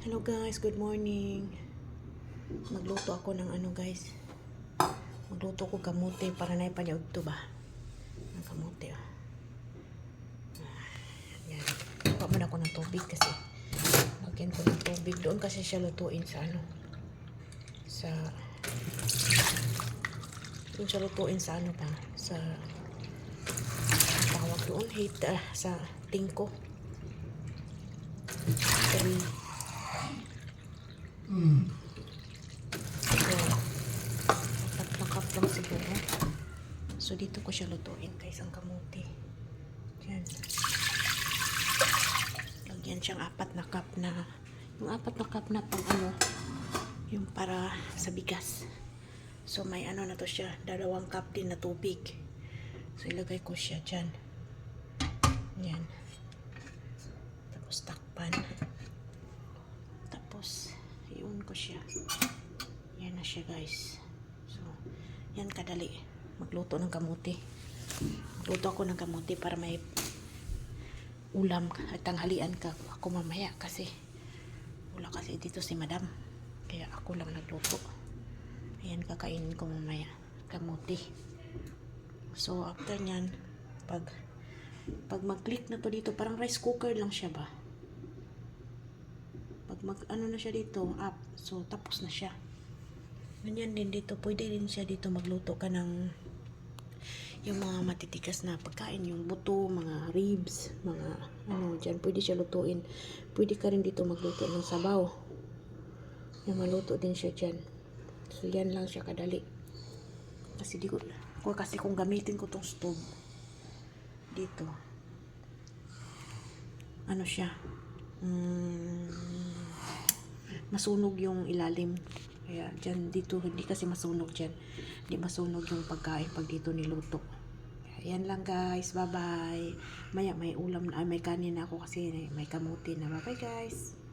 Hello guys, good morning. Magluto ako ng guys. Magluto ko kamote para na ipanyog to ba. Ang kamote Yan. Kuha muna ako ng tubig kasi lagyan ko ng tubig. Doon kasi siya lutuin sa sa doon siya lutuin sa pa. Sa tawag doon, sa tingko. 3 Apat lang siguro. So dito ko siya lutuin guys ang kamote. Yan. Lagyan siyang 4 na cup na. Yung 4 na cup na pang yung para sa bigas. So may na to siya. 2 cup din na tubig. So ilagay ko siya dyan. Yan. Tapos takpan. Tapos iun ko siya. Yan na siya guys. So yan kadali magluto ng kamote. Magluto ako ng kamote para may ulam at tanghalian ako mamaya kasi wala kasi dito si madam. Kaya ako lang nagluto. Ayan, kakainin ko mamaya kamote. So after nyan, pag mag-click na to dito, parang rice cooker lang siya ba? Pag na siya dito, up. So tapos na siya. Ganyan din dito, pwede din siya dito magluto ka ng yung mga matitikas na pagkain, yung buto, mga ribs, mga dyan, pwede siya lutuin. Pwede ka rin dito magluto ng sabaw. Yung maluto din siya dyan. So yan lang siya kadali. Kasi kasi kung gamitin ko tong stove dito, siya, masunog yung ilalim. Kaya dyan, dito, hindi kasi masunog dyan. Hindi masunog yung pagkain pag dito niluto. Yan lang guys. Bye bye. Maya may ulam na, may kanin na ako kasi may kamuti na. Bye bye guys.